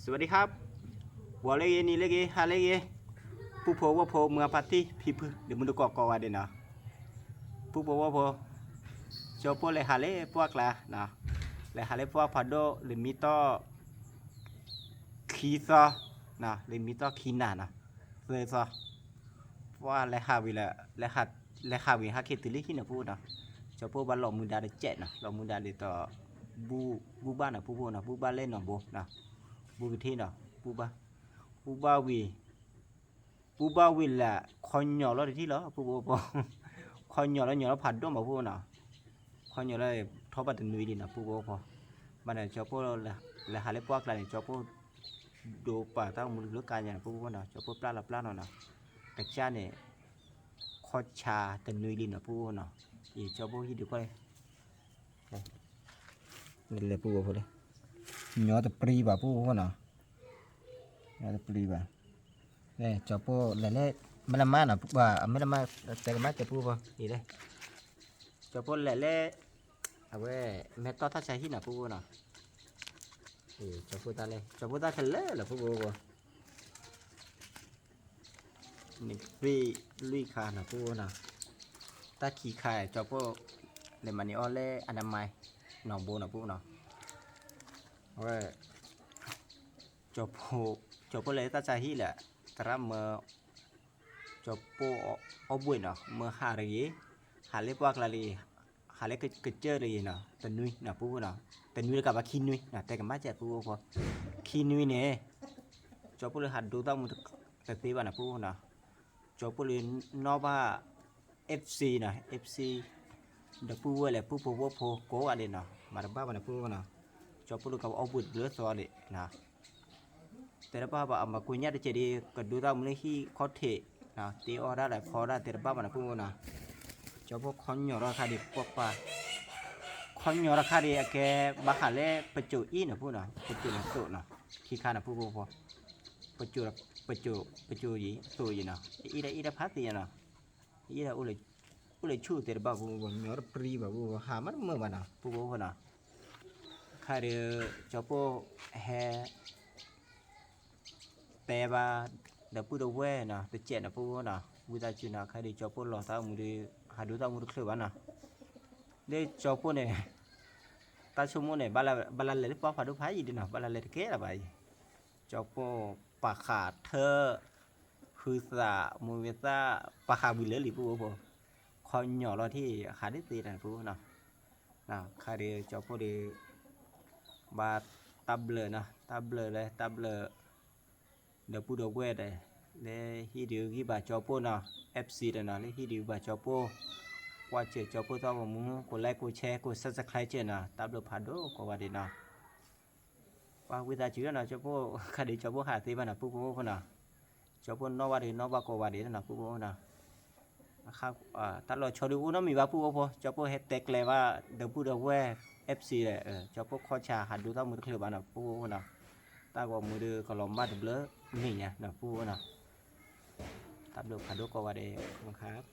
สวัสดีครับวัวเล็กนี่เล็กฮาเล็กผู้โพว่าโพเมื่อพัทที่พี่พึ่งเดี๋ยวมึงดูกอกว่าเดี๋ยวนะผู้โพว่าโพโจโปเลยฮาเล่พวกละนะเลยฮาเล่พวกพัดโดเลยมีต่อขีซอนะเลยมีต่อขีนานะเลยซอว่าเลยฮาวิละเลยฮาวิฮาเคติลิขินะพูดนะโจโปบ้านหลอมุนดาเดเจ็ดนะหลอมุนดาเดต่อบูบ้านนะผู้โพนะบูบ้านเล่นหนองโบนะบูวิธีนะบูบ้าวิละคอนหยอแล้วที่แล้วผู้บ่คอนหยอแล้วหยอแล้วผัดด้วยมาผู้น่ะคอนหยอแล้วทอปัดนุยดีนะผู้บ่พอมันเนี่ยชอบพวกละหาเล็บพวกอะไรชอบพวกดูป่าตั้งมือเลือกการอย่างผู้บ่น่ะชอบพวกปลาหน่ะแต่ชาเนี่ยคอชาแต่นุยดีนะผู้บ่น่ะอีชอบพวกที่ดูก็เลยนี่เลยผู้บ่พอเลยหยอแต่ปรีบ่ผู้บ่น่ะหยอแต่ปรีบ่นี่จอปูเล่ไม่ละมานะว่าไม่ละมาแต่ก็มาจะปูป่ะนี่เลยจอปูเล่เอาไว้เมตตาทัชชัยที่น่ะปูน่ะจอปูตาเลยจอปูตาทะเลล่ะปูป่ะนี่ลุยขาน่ะปูน่ะตาขี้ขายจอปูเลมันนี่อ้อเล่อนามัยหนองบัวน่ะปูน่ะเอาไว้จอปูเลยตาใจที่แหละแต่เมื่อจบปูเอาบุญเนาะเมื่อหาเล็บว่าอะไรหาเล็บก็เจอเลยเนาะแต่นุ้ยเนาะปูเนาะแต่นุ้ยกับว่าขี้นุ้ยเนาะแต่กับมาเจ็บปูพอขี้นุ้ยเนี่ยจบปูเลยหัดดูต้องมันแต่ตีบ้านเนาะปูเนาะจบปูเลยนอกว่า FC เนาะ FC เดี๋ยวปูอะไรปูว่าโพโกอะไรเนาะมาดับบ้านเนาะปูเนาะจบปูเลยกับเอาบุญเลือดซอเลยนะแต่ละบ้าเอามาคุยเนี่ยจะดีก็ดูเราเมื่อที่เขาเทนะตีออได้หลายพอได้แต่ละบ้ามันพูดนะเจ้าพวกคอนหยอราคาดีพวกป่าคอนหยอราคาดีแกบ้าหาเล่ประจุอีนะพูดนะประจุนะตัวนะขี้ข้านะพูดพอประจุยี่ตัวยี่นะอีได้พัดตีนะอีได้อุเลยชูแต่ละบ้าพูดหยอรปรีบ้าพูดหามันเมื่อวันนะพูดนะข้าเดียวเจ้าพวกแฮแต่ว่าเดี๋ยวพูดเอาไว้นะแต่เจ็ดนะพูดนะวิธีจีน่ะใครได้จอบพูดหล่อตามือดีหาดูตามือเคลื่อนนะได้จอบพูดเนี่ยตาชั่วโมงเนี่ยบาลาเลยป้าพาดูพายดีนะบาลาเลยเก๋ละไปจอบพูดปากขาดเธอคือสะมือเวซ่าปากขาบิลเลยหรือพูดพูดคอยหย่อเราที่ขาได้ตีนะพูดนะใครได้จอบพูดดีบาตับเลยนะตับเลยเดี๋ยวพูดเอาไว้เลยฮีดิวที่บาจอปูนะ FC เดี๋ยวนะฮีดิวบาจอปูว่าเจอจอปูต้องมึงกดไลค์กดแชร์กด Subscribe เจอนะตามดูผ่านดูก็ว่าดีนะว่าวิธีชื่อนะจอปูคดีจอปูหาตีบ้านนะปูนะจอปูนอกว่าดีนอกว่าก็ว่าดีนะปูนะครับตลอดชอดูน้องมีว่าปูพอจอปูเฮดเต็กเลยว่าเดี๋ยวพูดเอาไว้ FC เลยจอปูข้อชาหัดดูต้องมือเคลื่อนบ้านนะปูนะตาก็มือดื้อก็ลองมาดูเบลอนี่ไงนะปูนะตับดูผ่านดูก็ว่าดีครับ